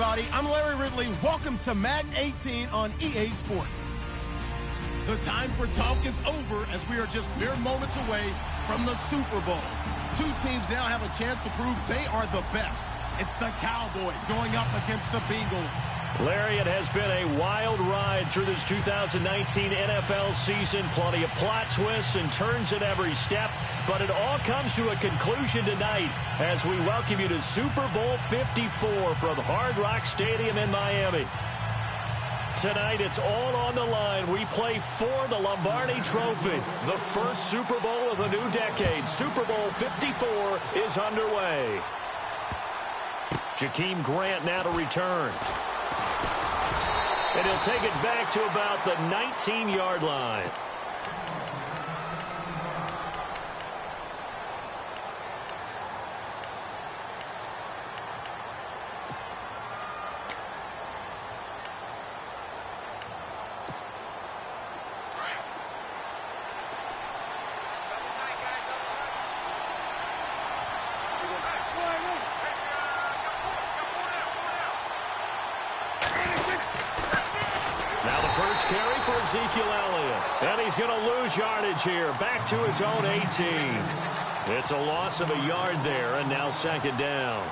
everybody. I'm Larry Ridley. Welcome to Madden 18 on EA Sports. The time for talk is over as we are just mere moments away from the Super Bowl. Two teams now have a chance to prove they are the best. It's the Cowboys going up against the Bengals. Larry, it has been a wild ride through this 2019 NFL season. Plenty of plot twists and turns at every step. But it all comes to a conclusion tonight as we welcome you to Super Bowl 54 from Hard Rock Stadium in Miami. Tonight, it's all on the line. We play for the Lombardi Trophy. The first Super Bowl of a new decade. Super Bowl 54 is underway. Jakeem Grant now to return. And he'll take it back to about the 19-yard line. Carry for Ezekiel Elliott. And he's going to lose yardage here. Back to his own 18. It's a loss of a yard there, and now second down.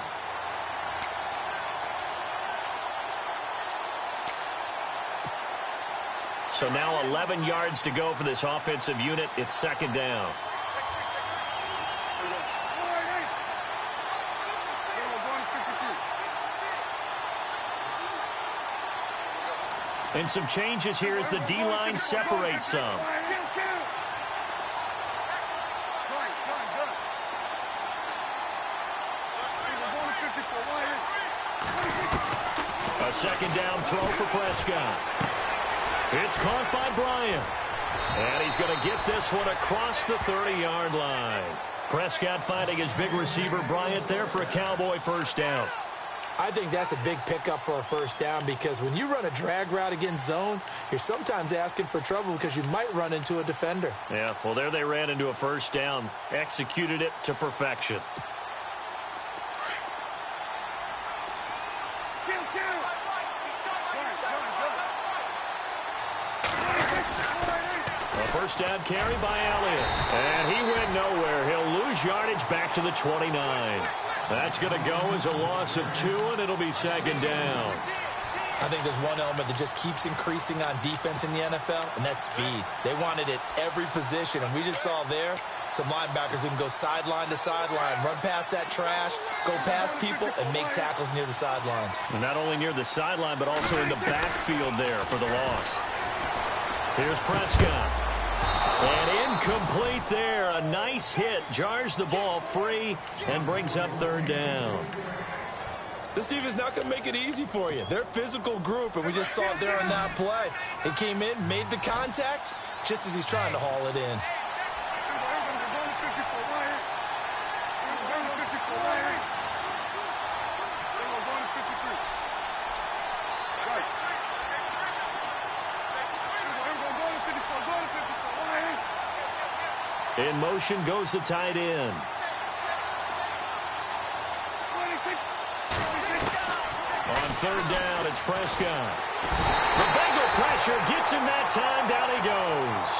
So now 11 yards to go for this offensive unit. It's second down. And some changes here as the D-line separates some. A second down throw for Prescott. It's caught by Bryant. And he's going to get this one across the 30-yard line. Prescott finding his big receiver Bryant there for a Cowboy first down. I think that's a big pickup for a first down because when you run a drag route against zone, you're sometimes asking for trouble because you might run into a defender. Yeah, well, there they ran into a first down, executed it to perfection. A first down carry by Elliott. And he went nowhere. He'll lose yardage back to the 29. That's going to go as a loss of 2, and it'll be second down. I think there's one element that just keeps increasing on defense in the NFL, and that's speed. They want it at every position, and we just saw there some linebackers who can go sideline to sideline, run past that trash, go past people, and make tackles near the sidelines. And not only near the sideline, but also in the backfield there for the loss. Here's Prescott. And incomplete there. A nice hit. Jars the ball free and brings up third down. This team is not going to make it easy for you. They're a physical group, and we just saw it there on that play. They came in, made the contact, just as he's trying to haul it in. In motion goes the tight end. On third down, it's Prescott. The Bengal pressure gets him that time. Down he goes.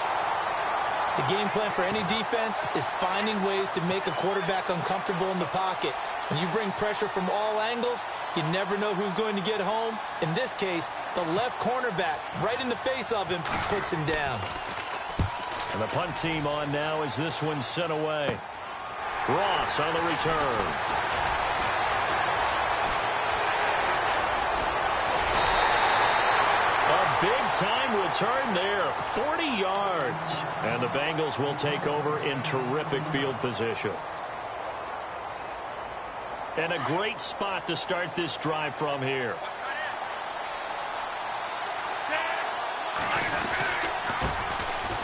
The game plan for any defense is finding ways to make a quarterback uncomfortable in the pocket. When you bring pressure from all angles, you never know who's going to get home. In this case, the left cornerback, right in the face of him, puts him down. And the punt team on now as this one's sent away. Ross on the return. A big-time return there, 40 yards. And the Bengals will take over in terrific field position. And a great spot to start this drive from here.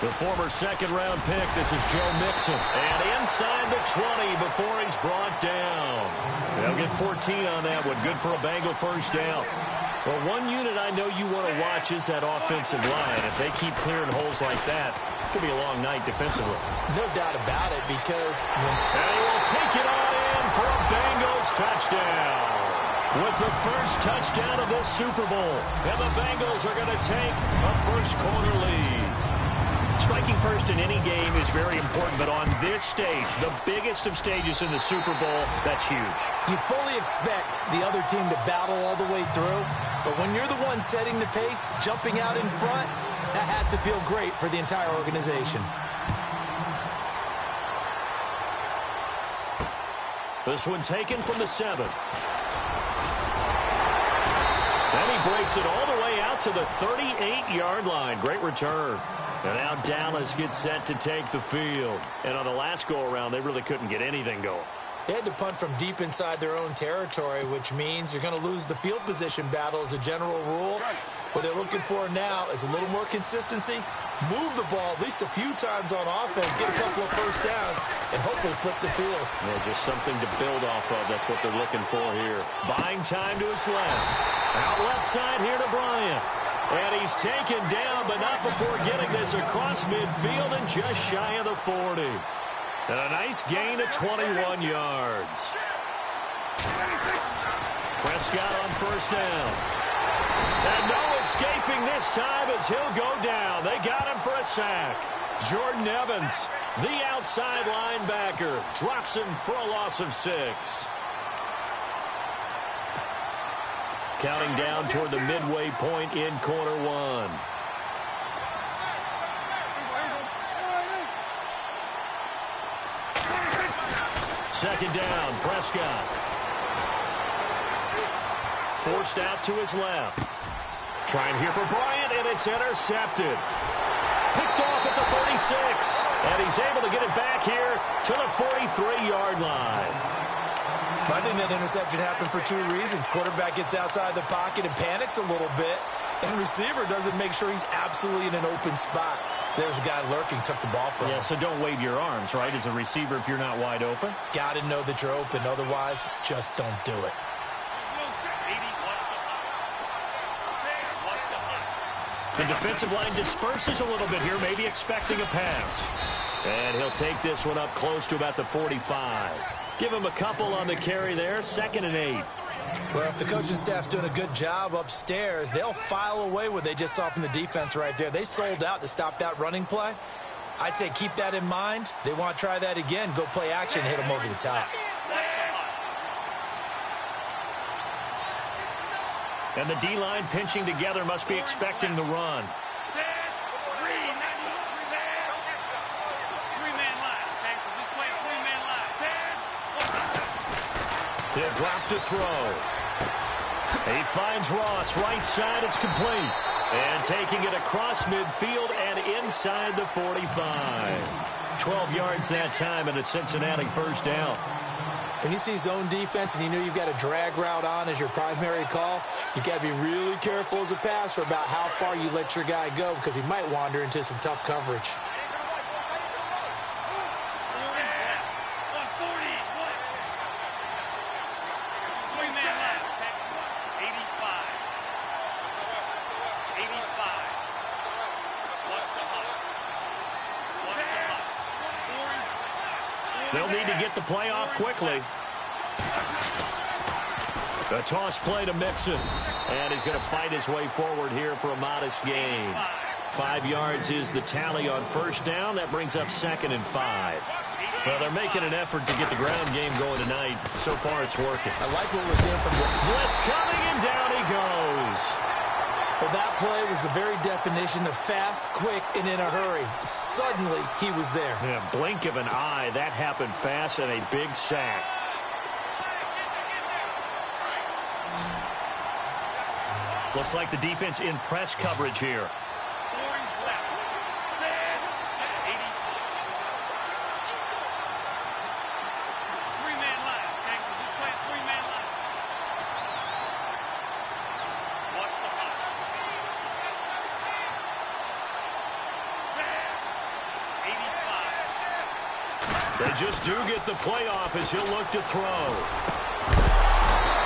The former second-round pick, this is Joe Mixon. And inside the 20 before he's brought down. They'll get 14 on that one. Good for a Bengal first down. Well, one unit I know you want to watch is that offensive line. If they keep clearing holes like that, it could be a long night defensively. No doubt about it, because and he will take it on in for a Bengals touchdown. with the first touchdown of this Super Bowl. And the Bengals are going to take a first-quarter lead. Striking first in any game is very important, but on this stage, the biggest of stages in the Super Bowl, that's huge. You fully expect the other team to battle all the way through, but when you're the one setting the pace, jumping out in front, that has to feel great for the entire organization. This one taken from the 7. Then he breaks it all the way out to the 38-yard line. Great return. And now Dallas gets set to take the field. And on the last go-around, they really couldn't get anything going. They had to punt from deep inside their own territory, which means you're going to lose the field position battle as a general rule. What they're looking for now is a little more consistency, move the ball at least a few times on offense, get a couple of first downs, and hopefully flip the field. Yeah, just something to build off of. That's what they're looking for here. Buying time to his left. Out left side here to Bryant. And he's taken down, but not before getting this across midfield and just shy of the 40. And a nice gain of 21 yards. Prescott on first down. And no escaping this time as he'll go down. They got him for a sack. Jordan Evans, the outside linebacker, drops him for a loss of 6. Counting down toward the midway point in quarter 1. Second down, Prescott. Forced out to his left. Trying here for Bryant, and it's intercepted. Picked off at the 36. And he's able to get it back here to the 43-yard line. I think that interception happened for 2 reasons. Quarterback gets outside the pocket and panics a little bit, and receiver doesn't make sure he's absolutely in an open spot. So there's a guy lurking, took the ball from him. Yeah, so don't wave your arms, right, as a receiver if you're not wide open. Got to know that you're open. Otherwise, just don't do it. The defensive line disperses a little bit here, maybe expecting a pass. And he'll take this one up close to about the 45. Give him a couple on the carry there, 2nd and 8. Well, if the coaching staff's doing a good job upstairs, they'll file away what they just saw from the defense right there. They sold out to stop that running play. I'd say keep that in mind. They want to try that again, go play action, hit them over the top. And the D-line pinching together must be expecting the run. He'll drop to throw. He finds Ross, right side, it's complete. And taking it across midfield and inside the 45. 12 yards that time and a Cincinnati first down. When you see zone defense and you know you've got a drag route on as your primary call, you've got to be really careful as a passer about how far you let your guy go because he might wander into some tough coverage. They'll need to get the play off quickly. A toss play to Mixon. And he's going to fight his way forward here for a modest gain. 5 yards is the tally on first down. That brings up 2nd and 5. Well, they're making an effort to get the ground game going tonight. So far, it's working. I like what we're seeing from the blitz coming, and down he goes. Well, that play was the very definition of fast, quick, and in a hurry. Suddenly, he was there. Yeah, blink of an eye. That happened fast and a big sack. Looks like the defense in press coverage here. They just do get the playoff as he'll look to throw.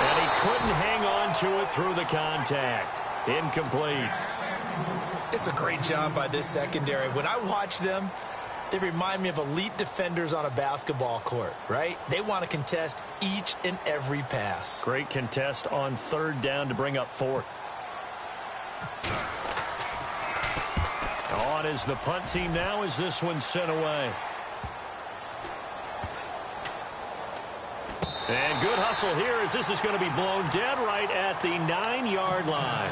And he couldn't hang on to it through the contact. Incomplete. It's a great job by this secondary. When I watch them, They remind me of elite defenders on a basketball court, right? They want to contest each and every pass. Great contest on third down to bring up fourth. On is the punt team now as this one's sent away. And good hustle here as this is going to be blown dead right at the 9-yard line.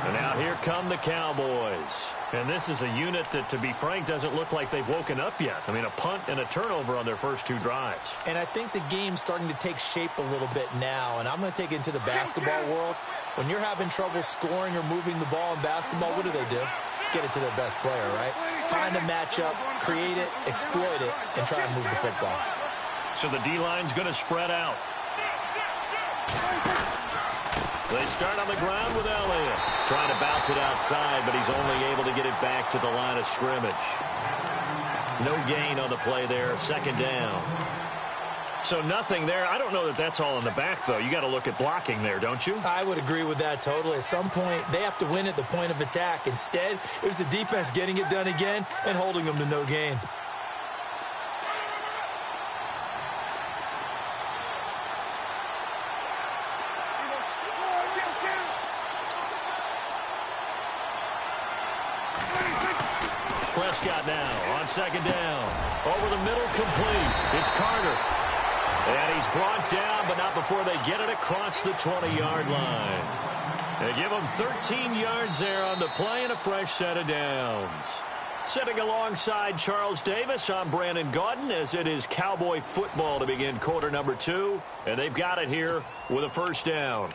And now here come the Cowboys. And this is a unit that, to be frank, doesn't look like they've woken up yet. I mean, a punt and a turnover on their first 2 drives. And I think the game's starting to take shape a little bit now. And I'm going to take it into the basketball world. When you're having trouble scoring or moving the ball in basketball, what do? Get it to their best player, right? Find a matchup, create it, exploit it, and try and move the football. So the D-line's going to spread out. They start on the ground with Elliott. Trying to bounce it outside, but he's only able to get it back to the line of scrimmage. No gain on the play there, second down. So nothing there. I don't know that that's all in the back, though. You got to look at blocking there, don't you? I would agree with that totally. At some point, they have to win at the point of attack. Instead, it was the defense getting it done again and holding them to no gain. Prescott now on second down. Over the middle, complete. It's Carter. And he's brought down, but not before they get it across the 20-yard line. They give him 13 yards there on the play and a fresh set of downs. Sitting alongside Charles Davis, I'm Brandon Gaudin, as it is Cowboy football to begin quarter number 2. And they've got it here with a first down.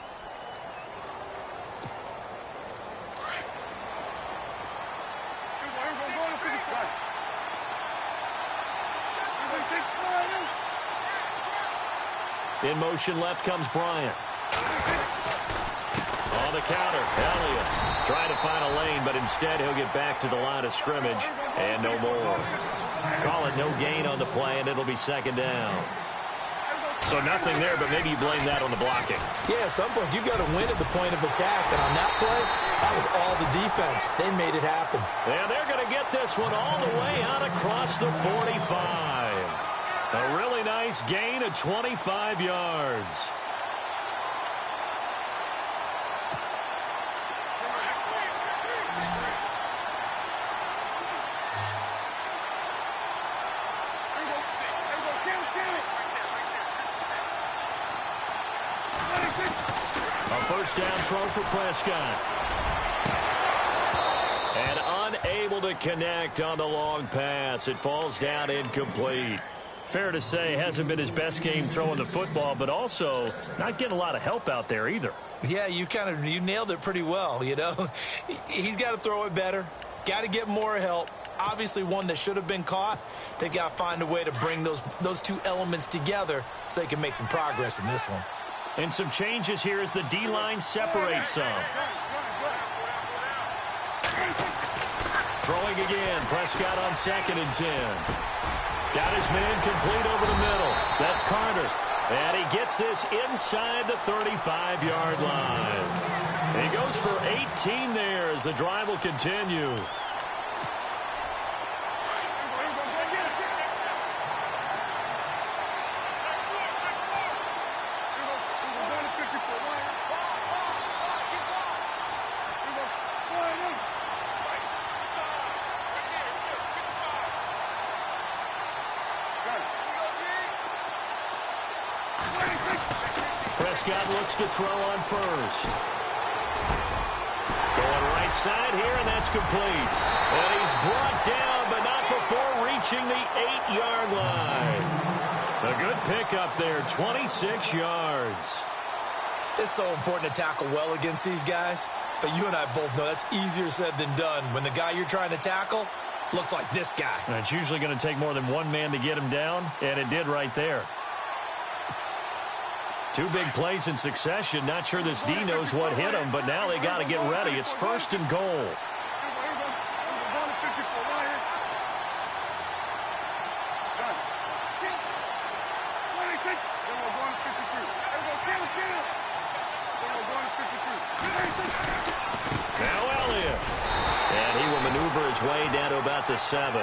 In motion left comes Bryant. On the counter, Elliott trying to find a lane, but instead he'll get back to the line of scrimmage and no more. Call it no gain on the play, and it'll be second down. So nothing there, but maybe you blame that on the blocking. Yeah, at some point you've got to win at the point of attack, and on that play, that was all the defense. They made it happen. And they're going to get this one all the way out across the 45. A really nice gain of 25 yards. A first down throw for Prescott. And unable to connect on the long pass. It falls down incomplete. Fair to say, hasn't been his best game throwing the football, but also not getting a lot of help out there either. Yeah, you nailed it pretty well, you know. He's got to throw it better, got to get more help. Obviously one that should have been caught. They've got to find a way to bring those two elements together so they can make some progress in this one. And some changes here as the D-line separates some. Throwing again, Prescott on 2nd and 10. Got his man complete over the middle. That's Carter. And he gets this inside the 35-yard line. He goes for 18 there as the drive will continue. Prescott looks to throw on first. Going right side here, and that's complete. And he's brought down, but not before reaching the 8-yard line. A good pickup there, 26 yards. It's so important to tackle well against these guys, but you and I both know that's easier said than done when the guy you're trying to tackle looks like this guy. And it's usually going to take more than one man to get him down, and it did right there. Two big plays in succession. Not sure this D knows what hit him, but now they got to get ready. It's 1st and goal. Now Elliott. And he will maneuver his way down to about the 7.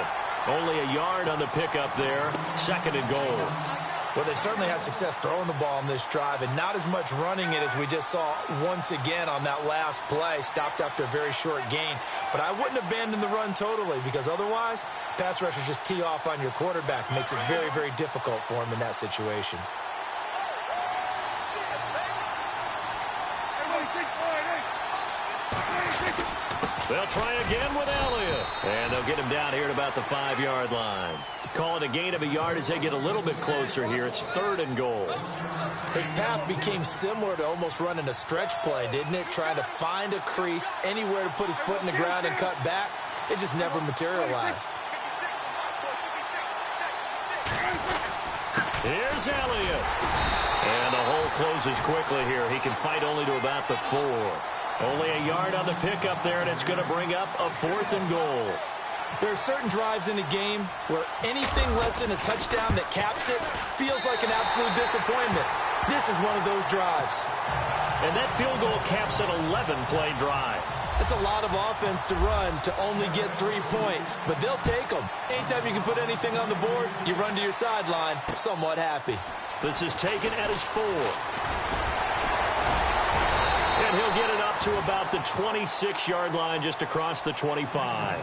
Only a yard on the pickup there. 2nd and goal. Well, they certainly had success throwing the ball on this drive, and not as much running it as we just saw once again on that last play. Stopped after a very short gain. But I wouldn't abandon the run totally, because otherwise, pass rushers just tee off on your quarterback. Makes it very, very difficult for him in that situation. They'll try again with Elliott. And they'll get him down here at about the 5-yard line. Call it a gain of a yard as they get a little bit closer here. It's 3rd and goal. His path became similar to almost running a stretch play, didn't it? Trying to find a crease, anywhere to put his foot in the ground and cut back. It just never materialized. Here's Elliott. And the hole closes quickly here. He can fight only to about the 4. Only a yard on the pickup there, and it's going to bring up a 4th and goal. There are certain drives in a game where anything less than a touchdown that caps it feels like an absolute disappointment. This is one of those drives. And that field goal caps an 11-play drive. It's a lot of offense to run to only get 3 points, but they'll take them. Anytime you can put anything on the board, you run to your sideline somewhat happy. This is taken at his 4. And he'll get it up to about the 26-yard line, just across the 25.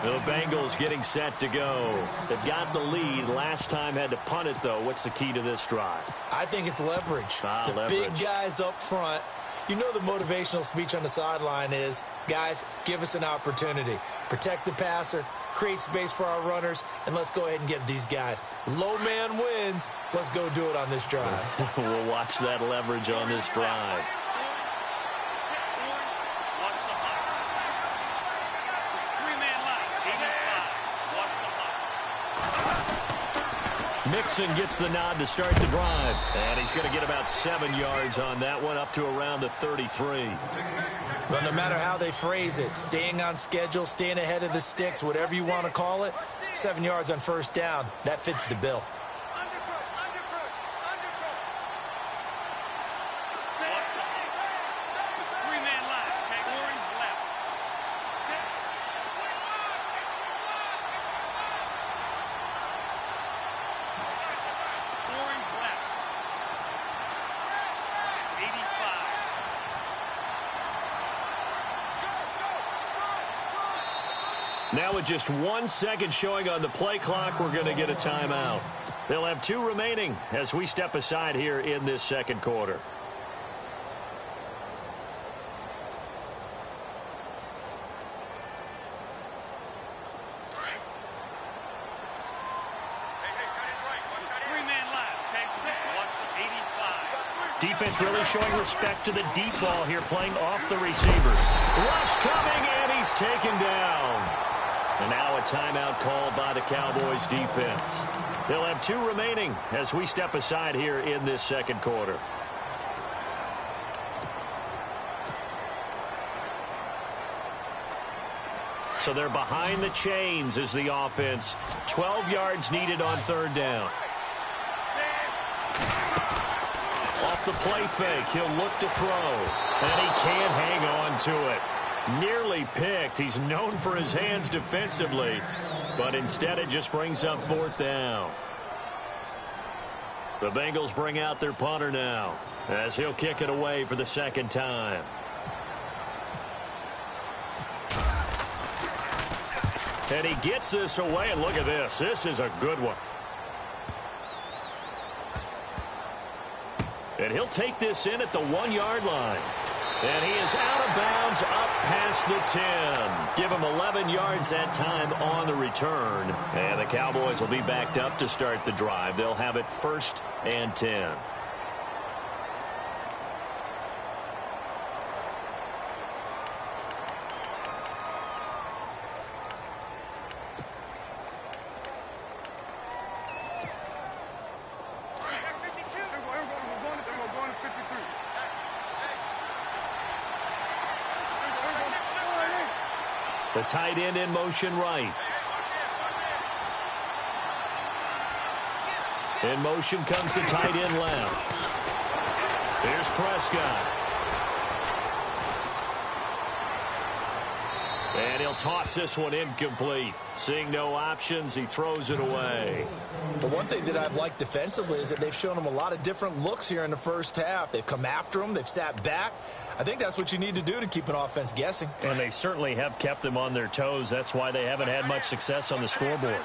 The Bengals getting set to go. They've got the lead. Last time had to punt it, though. What's the key to this drive? I think it's leverage. The leverage. Big guys up front. You know the motivational speech on the sideline is, guys, give us an opportunity. Protect the passer, create space for our runners, and let's go ahead and get these guys. Low man wins. Let's go do it on this drive. We'll watch that leverage on this drive. Mixon gets the nod to start the drive. And he's going to get about 7 yards on that one, up to around the 33. Well, no matter how they phrase it, staying on schedule, staying ahead of the sticks, whatever you want to call it, 7 yards on 1st down, that fits the bill. Now with just 1 second showing on the play clock, we're going to get a timeout. They'll have 2 remaining as we step aside here in this 2nd quarter. Defense really showing respect to the deep ball here, playing off the receivers. Rush coming, and he's taken down. And now a timeout called by the Cowboys defense. They'll have 2 remaining as we step aside here in this 2nd quarter. So they're behind the chains as the offense. 12 yards needed on 3rd down. Off the play fake, he'll look to throw. And he can't hang on to it. Nearly picked. He's known for his hands defensively, but instead it just brings up 4th down. The Bengals bring out their punter now as he'll kick it away for the 2nd time. And he gets this away, and look at this. This is a good one. And he'll take this in at the 1-yard line. And he is out of bounds up past the 10. Give him 11 yards that time on the return. And the Cowboys will be backed up to start the drive. They'll have it 1st and 10. The tight end in motion right. In motion comes the tight end left. Here's Prescott. And he'll toss this one incomplete. Seeing no options, he throws it away. The one thing that I've liked defensively is that they've shown him a lot of different looks here in the first half. They've come after him. They've sat back. I think that's what you need to do to keep an offense guessing. And they certainly have kept them on their toes. That's why they haven't had much success on the scoreboard.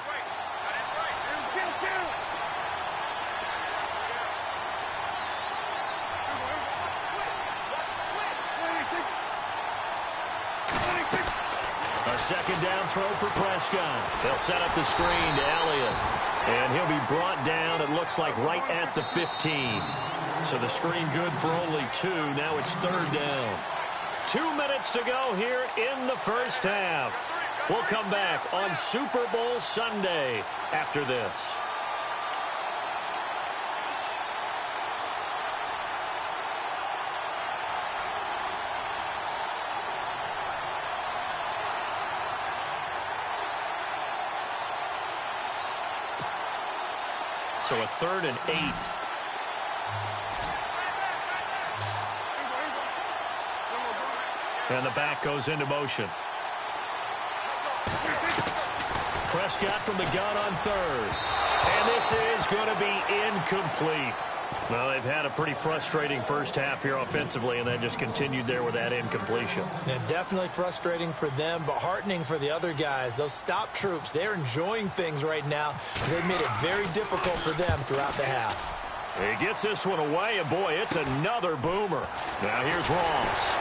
A second down throw for Prescott. They'll set up the screen to Elliott. And he'll be brought down, it looks like, right at the 15. So the screen good for only 2. Now it's third down. 2 minutes to go here in the first half. We'll come back on Super Bowl Sunday after this. So a 3rd and 8. And the back goes into motion. Prescott from the gun on 3rd. And this is going to be incomplete. Well, they've had a pretty frustrating first half here offensively, and then just continued there with that incompletion. Yeah, definitely frustrating for them, but heartening for the other guys. Those stop troops, they're enjoying things right now. They've made it very difficult for them throughout the half. He gets this one away, and boy, it's another boomer. Now here's Ross.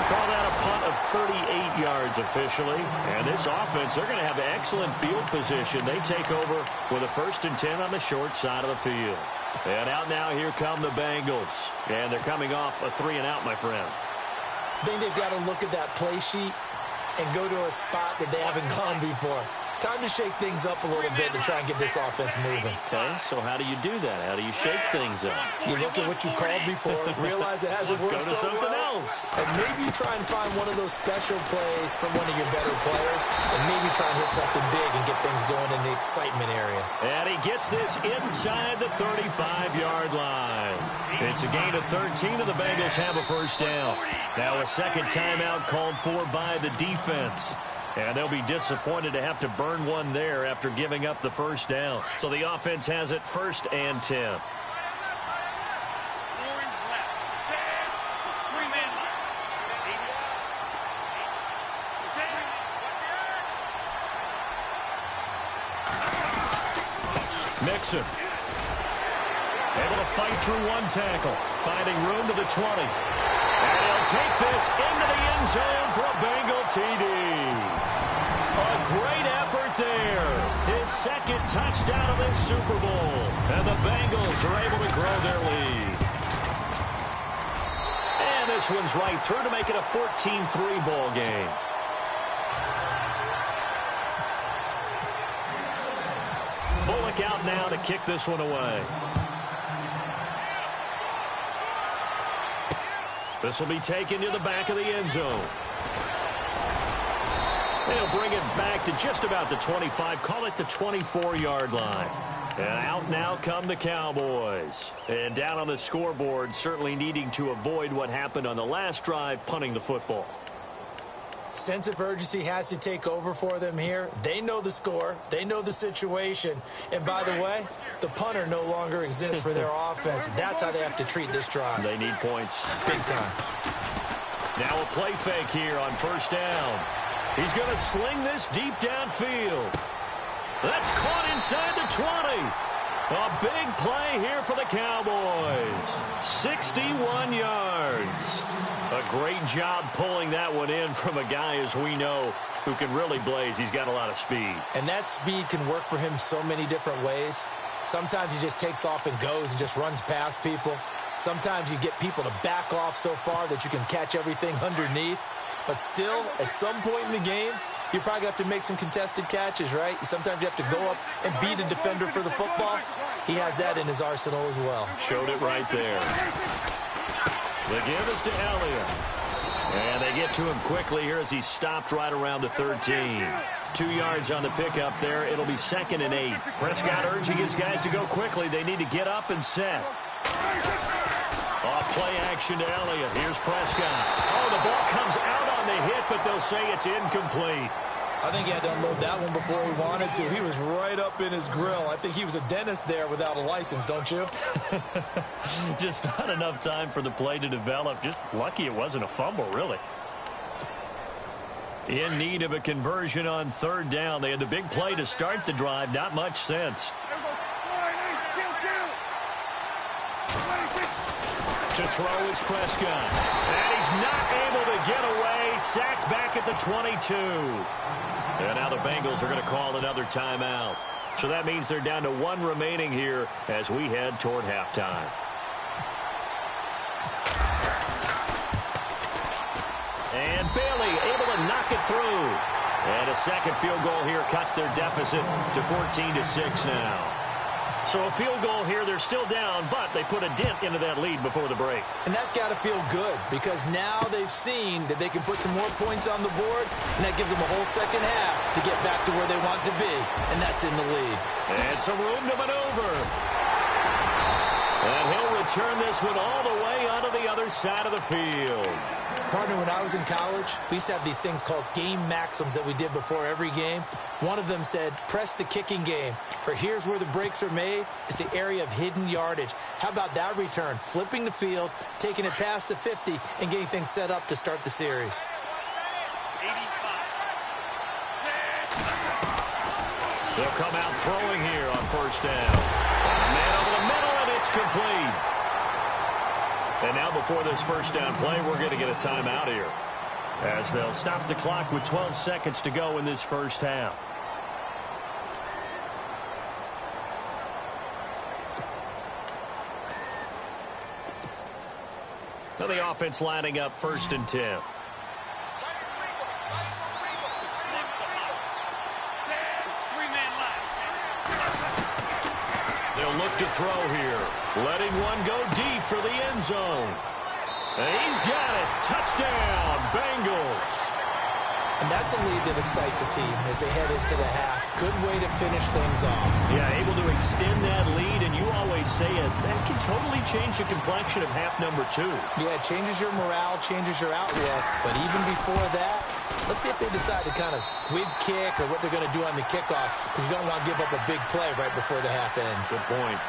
Call that a punt of 38 yards officially. And this offense, they're going to have excellent field position. They take over with a 1st and 10 on the short side of the field. And out now, here come the Bengals. And they're coming off a 3-and-out, my friend. I think they've got to look at that play sheet and go to a spot that they haven't gone before. Time to shake things up a little bit to try and get this offense moving. Okay, so how do you do that? How do you shake things up? You look at what you called before, realize it hasn't worked so well. Go to something else. And maybe you try and find one of those special plays from one of your better players, and maybe try and hit something big and get things going in the excitement area. And he gets this inside the 35-yard line. It's a gain of 13, and the Bengals have a first down. Now a second timeout called for by the defense. And they'll be disappointed to have to burn one there after giving up the first down. So the offense has it 1st and 10. Mixon. Able to fight through one tackle. Finding room to the 20. And he'll take this into the end zone for a Bengal TD. A great effort there. His 2nd touchdown of this Super Bowl. And the Bengals are able to grow their lead. And this one's right through to make it a 14-3 ball game. Bullock out now to kick this one away. This will be taken to the back of the end zone. They'll bring it back to just about the 25. Call it the 24-yard line. And out now come the Cowboys. And down on the scoreboard, certainly needing to avoid what happened on the last drive, punting the football. Sense of urgency has to take over for them here. They know the score. They know the situation. And by the way, the punter no longer exists for their offense. That's how they have to treat this drive. They need points. Big time. Now a play fake here on 1st down. He's going to sling this deep downfield. That's caught inside the 20. A big play here for the Cowboys. 61 yards. A great job pulling that one in from a guy, as we know, who can really blaze. He's got a lot of speed. And that speed can work for him so many different ways. Sometimes he just takes off and goes and just runs past people. Sometimes you get people to back off so far that you can catch everything underneath. But still, at some point in the game, you probably have to make some contested catches, right? Sometimes you have to go up and beat a defender for the football. He has that in his arsenal as well. Showed it right there. The give is to Elliott. And they get to him quickly here as he stopped right around the 13. 2 yards on the pickup there. It'll be 2nd and 8. Prescott urging his guys to go quickly. They need to get up and set. A play action to Elliott. Here's Prescott. Oh, the ball comes out on the hit, but they'll say it's incomplete. I think he had to unload that one before he wanted to. He was right up in his grill. I think he was a dentist there without a license, don't you? Just not enough time for the play to develop. Just lucky it wasn't a fumble, really. In need of a conversion on third down. They had the big play to start the drive. Not much sense. To throw is Prescott. And he's not able to get away. Sacked back at the 22. And now the Bengals are going to call another timeout. So that means they're down to one remaining here as we head toward halftime. And Bailey able to knock it through. And a second field goal here cuts their deficit to 14-6 now. So a field goal here, they're still down, but they put a dent into that lead before the break. And that's got to feel good because now they've seen that they can put some more points on the board, and that gives them a whole second half to get back to where they want to be, and that's in the lead. And some room to maneuver. And he'll return this one all the way onto the other side of the field. Partner, when I was in college, we used to have these things called game maxims that we did before every game. One of them said, press the kicking game. For here's where the breaks are made. It's the area of hidden yardage. How about that return? Flipping the field, taking it past the 50, and getting things set up to start the series. They'll come out throwing here on first down. A man over the middle, and it's complete. And now before this first down play, we're going to get a timeout here, as they'll stop the clock with 12 seconds to go in this first half. Now the offense lining up 1st and 10. They'll look to throw here. Letting one go deep for the end zone. And he's got it. Touchdown, Bengals. And that's a lead that excites a team as they head into the half. Good way to finish things off. Yeah, able to extend that lead, and you always say it. That can totally change the complexion of half number 2. Yeah, it changes your morale, changes your outlook. But even before that, let's see if they decide to kind of squib kick or what they're going to do on the kickoff, because you don't want to give up a big play right before the half ends. Good point.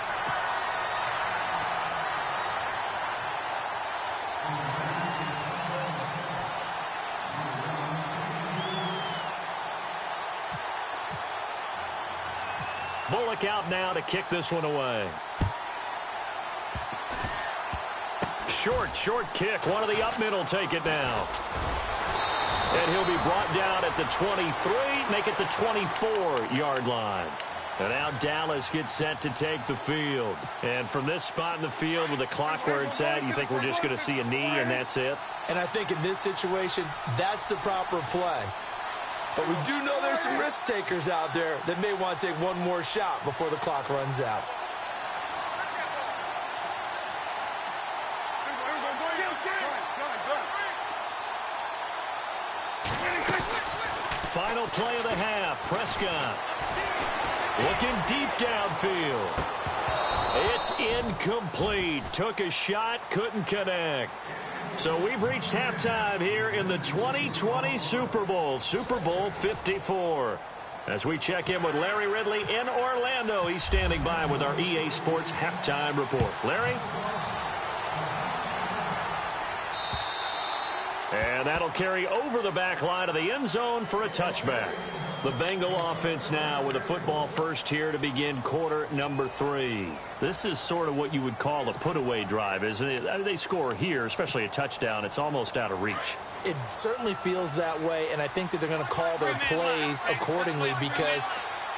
Bullock out now to kick this one away. Short kick. One of the up middle take it now. And he'll be brought down at the 23, make it the 24-yard line. And now Dallas gets set to take the field. And from this spot in the field with the clock where it's at, you think we're just going to see a knee and that's it? And I think in this situation, that's the proper play. But we do know there's some risk takers out there that may want to take one more shot before the clock runs out. Final play of the half. Prescott looking deep downfield. It's incomplete. Took a shot, couldn't connect. So we've reached halftime here in the 2020 Super Bowl, Super Bowl 54. As we check in with Larry Ridley in Orlando, he's standing by with our EA Sports halftime report. Larry? And that'll carry over the back line of the end zone for a touchback. The Bengal offense now with a football first here to begin quarter number 3. This is sort of what you would call a put-away drive, isn't it? They score here, especially a touchdown. It's almost out of reach. It certainly feels that way, and I think that they're going to call their plays accordingly because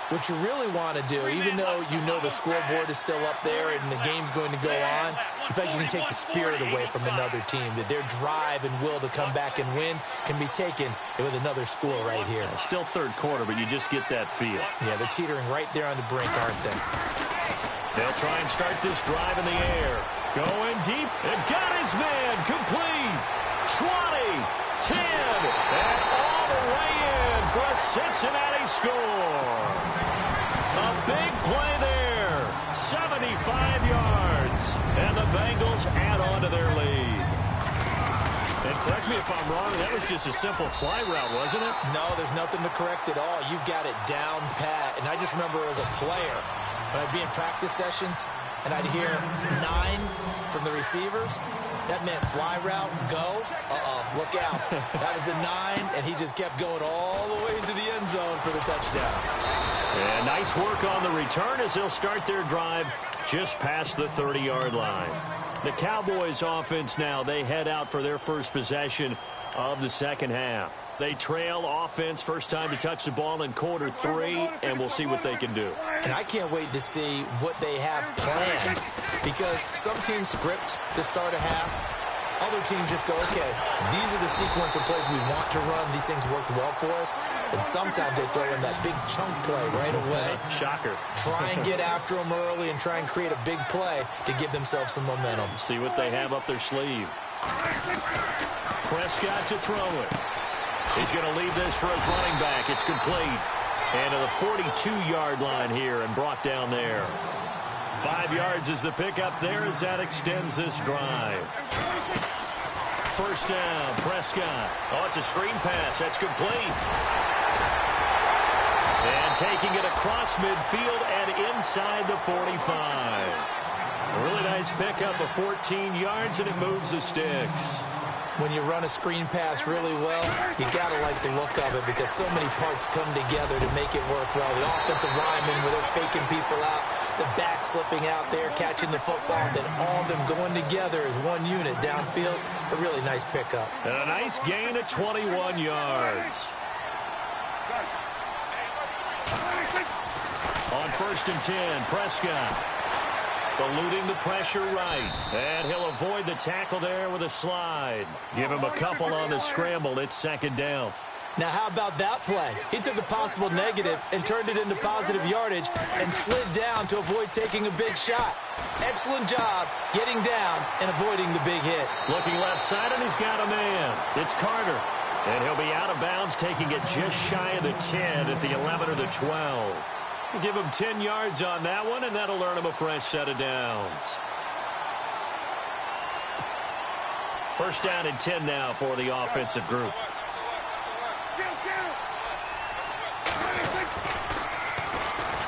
what you really want to do, even though you know the scoreboard is still up there and the game's going to go on, in fact, you can take the spirit away from another team, that their drive and will to come back and win can be taken with another score right here. Yeah, still third quarter, but you just get that feel. Yeah, they're teetering right there on the brink, aren't they? They'll try and start this drive in the air. Going deep, and got his man, complete. 20, 10, and all the way in for a Cincinnati score. A big play there, 75 yards. And the Bengals add on to their lead. And correct me if I'm wrong, that was just a simple fly route, wasn't it? No, there's nothing to correct at all. You've got it down pat. And I just remember as a player, when I'd be in practice sessions, and I'd hear 9 from the receivers, that meant fly route, go, look out. That was the 9, and he just kept going all the way into the end zone for the touchdown. And nice work on the return as they'll start their drive just past the 30-yard line. The Cowboys offense now, they head out for their first possession of the second half. They trail offense, first time to touch the ball in quarter 3, and we'll see what they can do. And I can't wait to see what they have planned, because some teams script to start a half. Other teams just go, okay, these are the sequence of plays we want to run. These things worked well for us. And sometimes they throw in that big chunk play right away. Shocker. Try and get after them early and try and create a big play to give themselves some momentum. See what they have up their sleeve. Prescott to throw it. He's going to leave this for his running back. It's complete. And to the 42-yard line here and brought down there. 5 yards is the pickup there as that extends this drive. First down, Prescott. Oh, it's a screen pass. That's complete. And taking it across midfield and inside the 45. A really nice pickup of 14 yards, and it moves the sticks. When you run a screen pass really well, you got to like the look of it because so many parts come together to make it work well. The offensive linemen, where they're faking people out, the back slipping out there, catching the football, then all of them going together as one unit downfield. A really nice pickup. And a nice gain of 21 yards. On first and 10, Prescott. Eluding the pressure right. And he'll avoid the tackle there with a slide. Give him a couple on the scramble. It's second down. Now, how about that play? He took a possible negative and turned it into positive yardage and slid down to avoid taking a big shot. Excellent job getting down and avoiding the big hit. Looking left side, and he's got a man. It's Carter. And he'll be out of bounds, taking it just shy of the 10 at the 11 or the 12. Give him 10 yards on that one, and that'll earn him a fresh set of downs. First down and 10 now for the offensive group.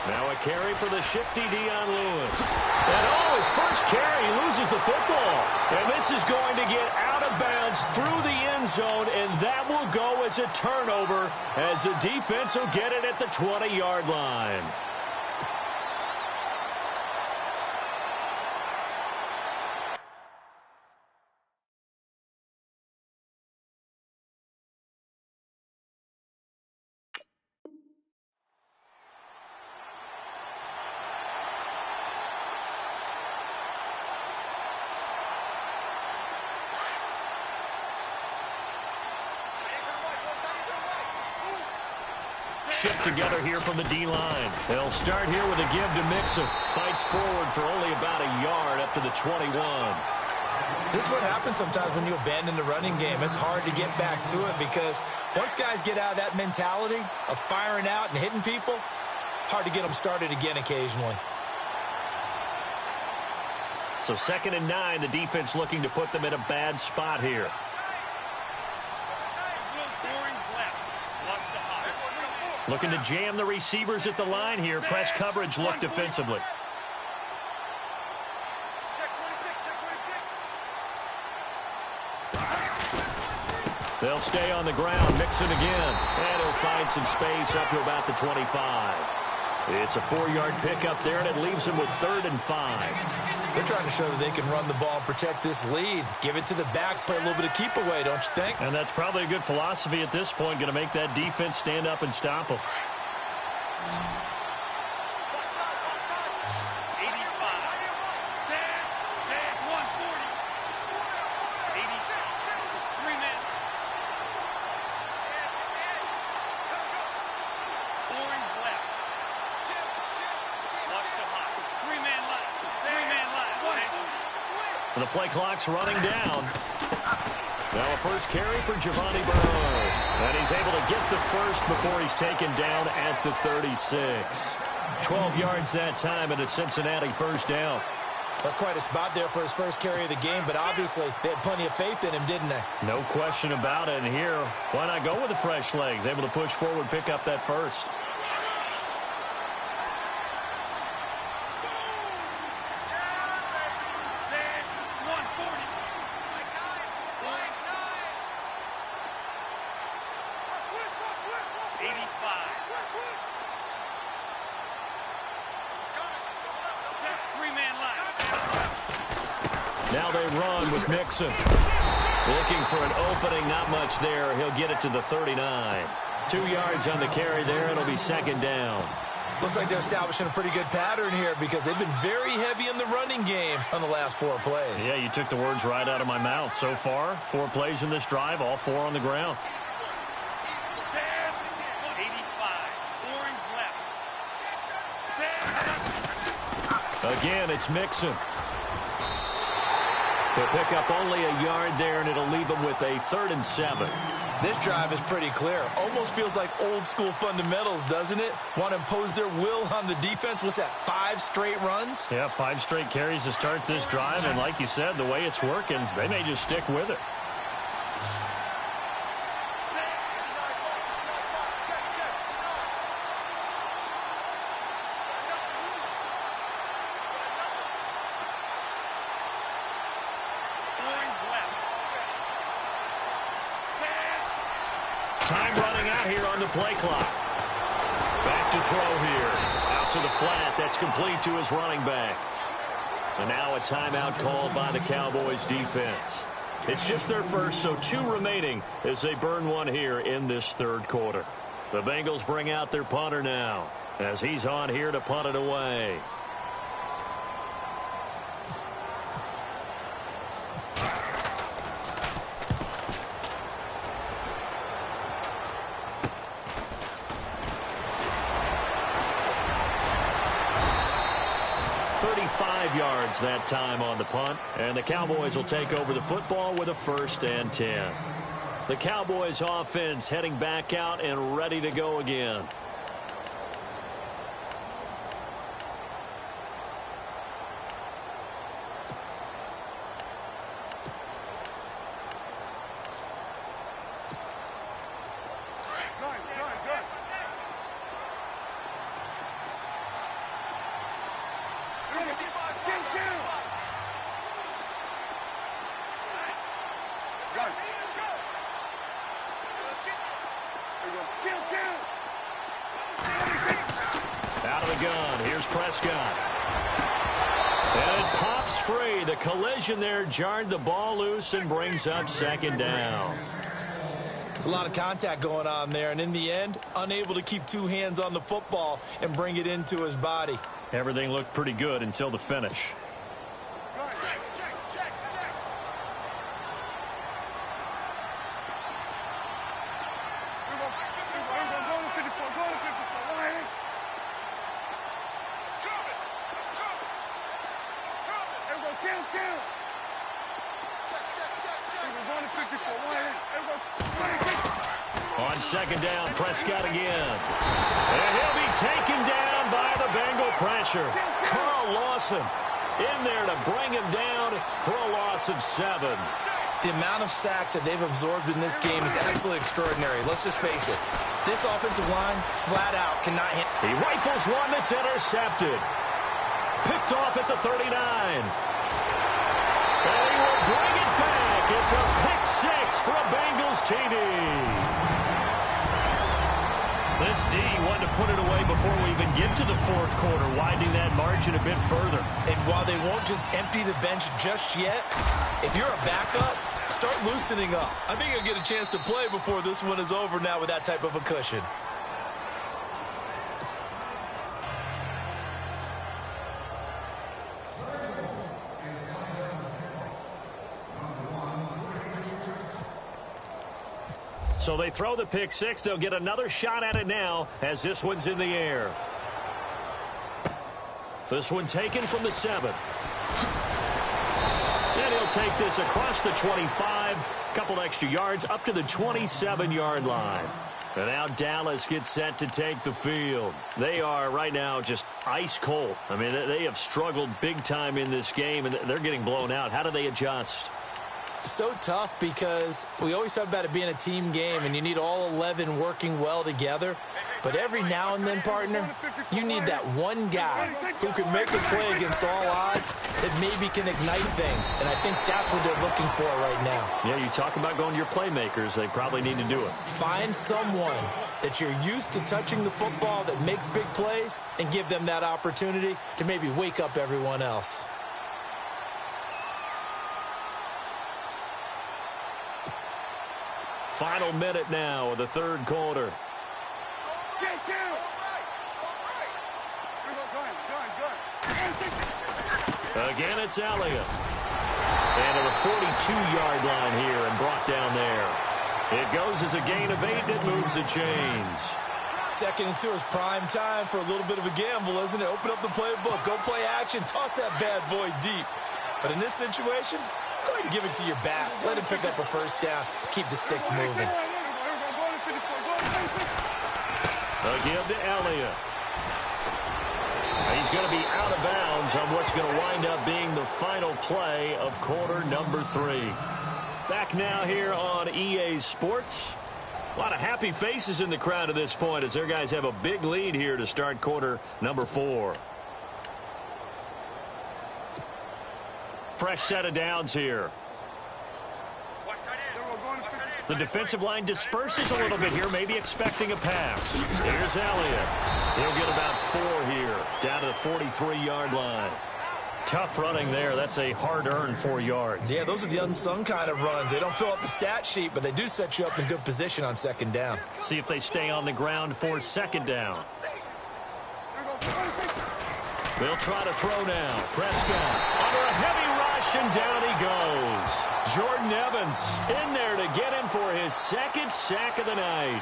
Now a carry for the shifty Dion Lewis. And oh, his first carry, he loses the football. And this is going to get out of bounds through the end zone, and that will go as a turnover as the defense will get it at the 20-yard line. Shift together here from the D-line. They'll start here with a give to Mixon. Fights forward for only about a yard after the 21. This is what happens sometimes when you abandon the running game. It's hard to get back to it because once guys get out of that mentality of firing out and hitting people, hard to get them started again occasionally. So 2nd and 9, the defense looking to put them in a bad spot here. Looking to jam the receivers at the line here. Press coverage look defensively. They'll stay on the ground. Mixon again. And he'll find some space up to about the 25. It's a 4-yard pickup there, and it leaves him with 3rd and 5. They're trying to show that they can run the ball and protect this lead. Give it to the backs, play a little bit of keep away, don't you think? And that's probably a good philosophy at this point, going to make that defense stand up and stop them. The play clock's running down. Now a first carry for Giovanni Bernard. And he's able to get the first before he's taken down at the 36. 12 yards that time, and a Cincinnati first down. That's quite a spot there for his first carry of the game, but obviously they had plenty of faith in him, didn't they? No question about it. And here, why not go with the fresh legs? Able to push forward, pick up that first. Now they run with Mixon. Looking for an opening, not much there. He'll get it to the 39. 2 yards on the carry there. It'll be second down. Looks like they're establishing a pretty good pattern here because they've been very heavy in the running game on the last 4 plays. Yeah, you took the words right out of my mouth. So far, 4 plays in this drive, all 4 on the ground. 85, orange left. Again, it's Mixon. He'll pick up only a yard there, and it'll leave him with a 3rd and 7. This drive is pretty clear. Almost feels like old-school fundamentals, doesn't it? Want to impose their will on the defense. What's that, 5 straight runs? Yeah, 5 straight carries to start this drive, and like you said, the way it's working, they may just stick with it. Time running out here on the play clock. Back to throw here. Out to the flat. That's complete to his running back. And now a timeout called by the Cowboys defense. It's just their first, so 2 remaining as they burn one here in this 3rd quarter. The Bengals bring out their punter now as he's on here to punt it away. Yards that time on the punt, and the Cowboys will take over the football with a 1st and 10. The Cowboys offense heading back out and ready to go again. Out of the gun, here's Prescott. And it pops free. The collision there jarred the ball loose and brings up 2nd down. There's a lot of contact going on there, and in the end, unable to keep 2 hands on the football and bring it into his body. Everything looked pretty good until the finish. On 2nd down, Prescott again. And he'll be taken down by the Bengal pressure. Carl Lawson in there to bring him down for a loss of 7. The amount of sacks that they've absorbed in this game is absolutely extraordinary. Let's just face it. This offensive line, flat out, cannot hit. He rifles one that's intercepted. Picked off at the 39. And he will bring it back. It's a pick 6 for a Bengals TD. This D wanted to put it away before we even get to the 4th quarter, widening that margin a bit further. And while they won't just empty the bench just yet, if you're a backup, start loosening up. I think you'll get a chance to play before this one is over now with that type of a cushion. So they throw the pick 6. They'll get another shot at it now as this one's in the air. This one taken from the 7. And he'll take this across the 25. Couple extra yards up to the 27-yard line. And now Dallas gets set to take the field. They are right now just ice cold. I mean, they have struggled big time in this game, and they're getting blown out. How do they adjust? So tough because we always talk about it being a team game, and you need all 11 working well together. But every now and then, partner, you need that one guy who can make a play against all odds that maybe can ignite things. And I think that's what they're looking for right now. Yeah, you talk about going to your playmakers. They probably need to do it. Find someone that you're used to touching the football that makes big plays and give them that opportunity to maybe wake up everyone else. Final minute now of the third quarter. Again, it's Elliott. And to the 42-yard line here and brought down there. It goes as a gain of 8, and it moves the chains. 2nd and 2 is prime time for a little bit of a gamble, isn't it? Open up the playbook, go play action, toss that bad boy deep. But in this situation, go ahead and give it to your back. Let him pick up a first down. Keep the sticks moving. Again to Elliott. He's going to be out of bounds on what's going to wind up being the final play of quarter number 3. Back now here on EA Sports. A lot of happy faces in the crowd at this point as their guys have a big lead here to start quarter number 4. Fresh set of downs here. The defensive line disperses a little bit here, maybe expecting a pass. Here's Elliott. He'll get about 4 here, down to the 43-yard line. Tough running there. That's a hard-earned 4 yards. Yeah, those are the unsung kind of runs. They don't fill up the stat sheet, but they do set you up in good position on 2nd down. See if they stay on the ground for 2nd down. They'll try to throw now. Prescott under a heavy rush, and down he goes. Jordan Evans in there to get him for his 2nd sack of the night.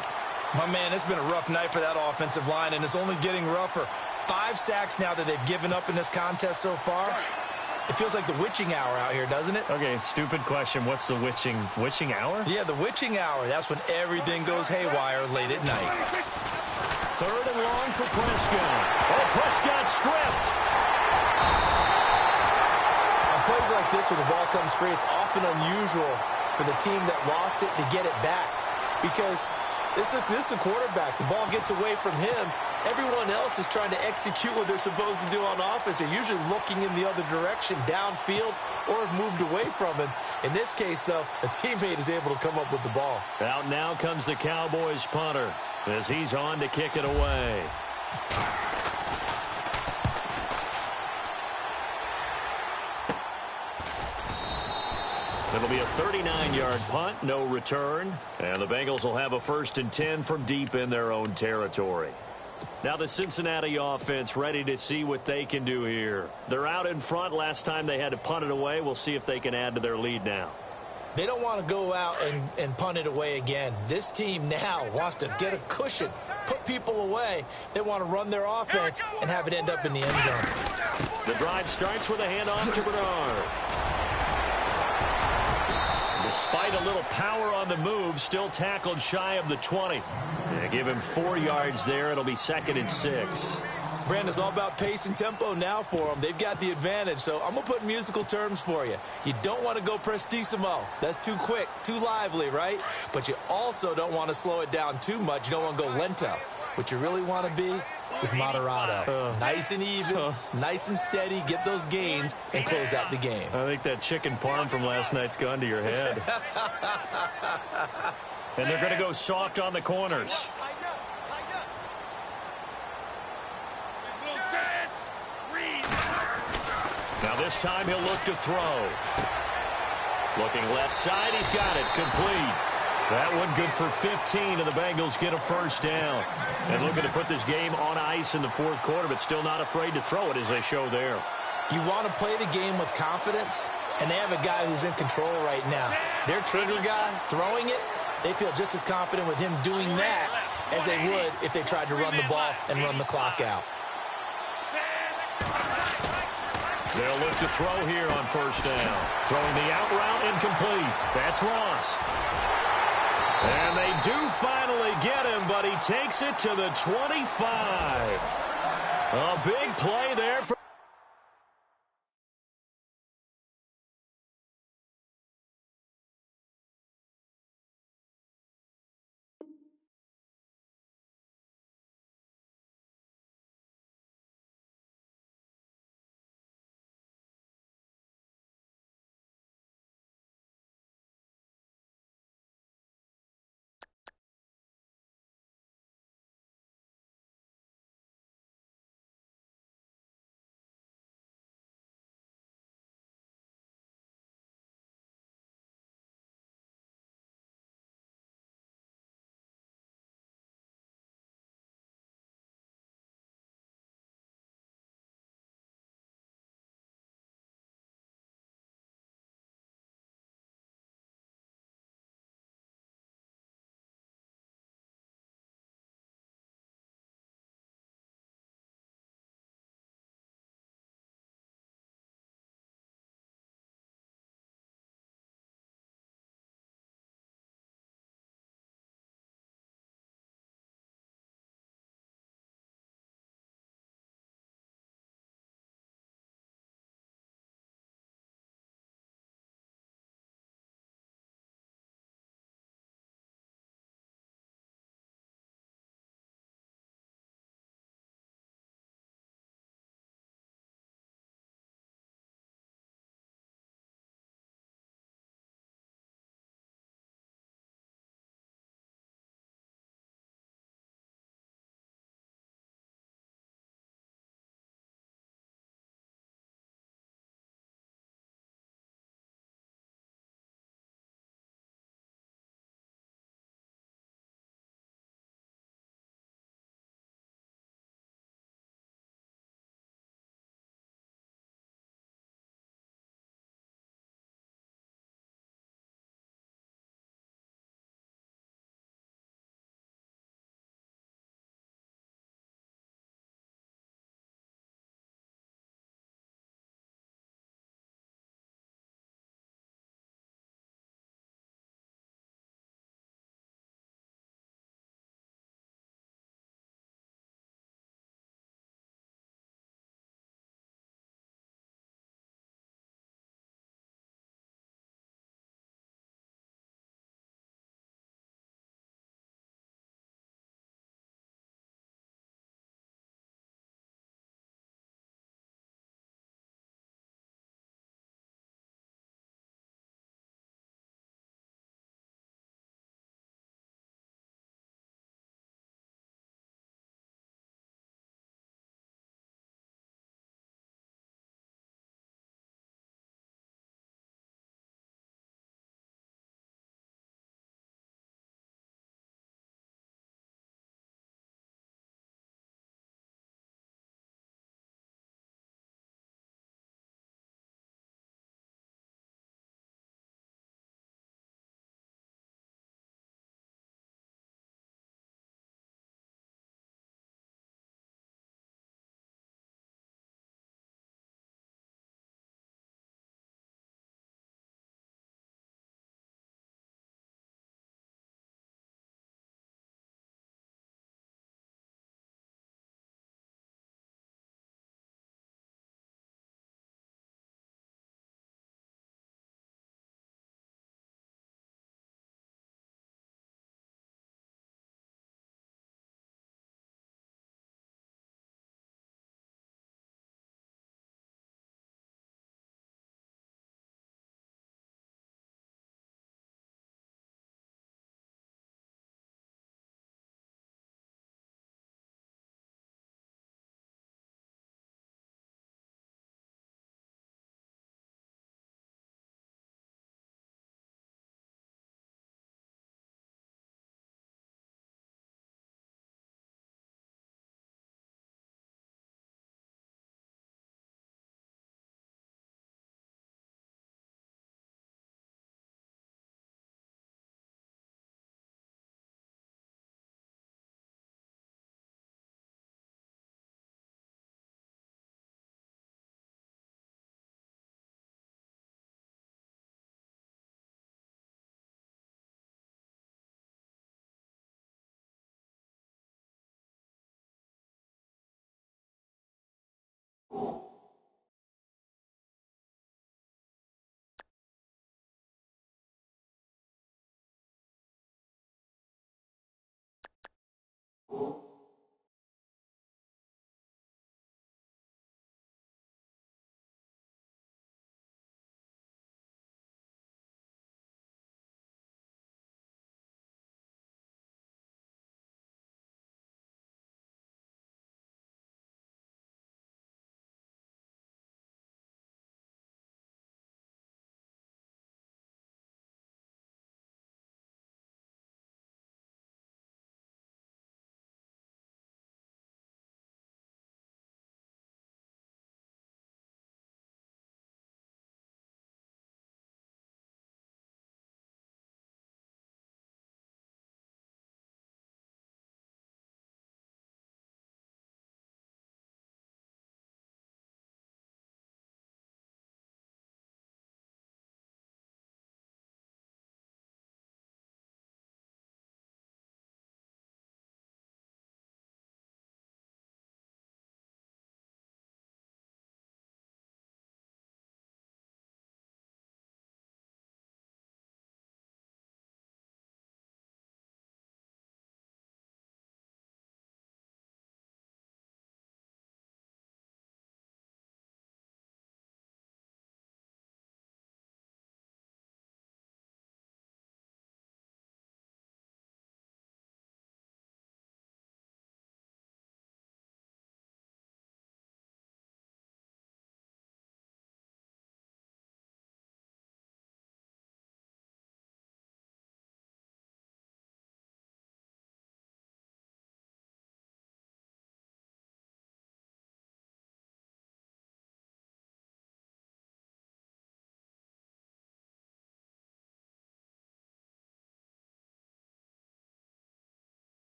My man, it's been a rough night for that offensive line, and it's only getting rougher. 5 sacks now that they've given up in this contest so far. It feels like the witching hour out here, doesn't it? Okay, stupid question. What's the witching hour? Yeah, the witching hour. That's when everything goes haywire late at night. 3rd and long for Prescott. Oh, Prescott stripped. On plays like this, when the ball comes free, it's often unusual for the team that lost it to get it back. Because this is the quarterback. The ball gets away from him. Everyone else is trying to execute what they're supposed to do on offense. They're usually looking in the other direction, downfield, or have moved away from him. In this case, though, a teammate is able to come up with the ball. Out now comes the Cowboys punter as he's on to kick it away. It'll be a 39-yard punt, no return. And the Bengals will have a 1st and 10 from deep in their own territory. Now the Cincinnati offense ready to see what they can do here. They're out in front. Last time they had to punt it away. We'll see if they can add to their lead now. They don't want to go out and punt it away again. This team now wants to get a cushion, put people away. They want to run their offense and have it end up in the end zone. The drive starts with a handoff to Bernard. Despite a little power on the move, still tackled shy of the 20. Yeah, give him 4 yards there. It'll be 2nd and 6. Brandon, it's all about pace and tempo now for them. They've got the advantage, so I'm going to put musical terms for you. You don't want to go prestissimo. That's too quick, too lively, right? But you also don't want to slow it down too much. You don't want to go lento. What you really want to be is moderato. Nice and even, nice and steady, get those gains, and close out the game. I think that chicken parm from last night's gone to your head. And they're going to go soft on the corners. Now this time he'll look to throw. Looking left side, he's got it, complete. That one good for 15, and the Bengals get a 1st down. And looking to put this game on ice in the 4th quarter, but still not afraid to throw it as they show there. You want to play the game with confidence, and they have a guy who's in control right now. Their trigger guy, throwing it, they feel just as confident with him doing that as they would if they tried to run the ball and run the clock out. They'll look to throw here on 1st down. Throwing the out route incomplete. That's Ross. And they do finally get him, but he takes it to the 25. A big play there for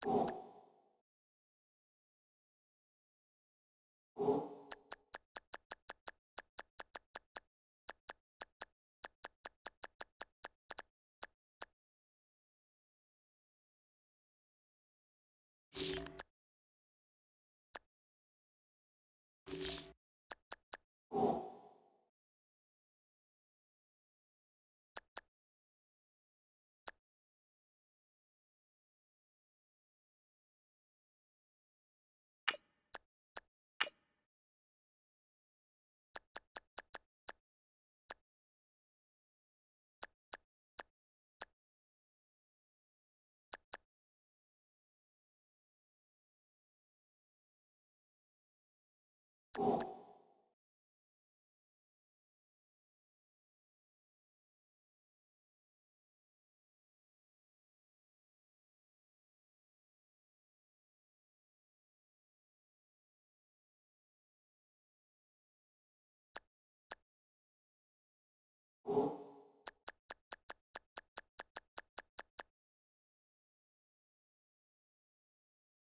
You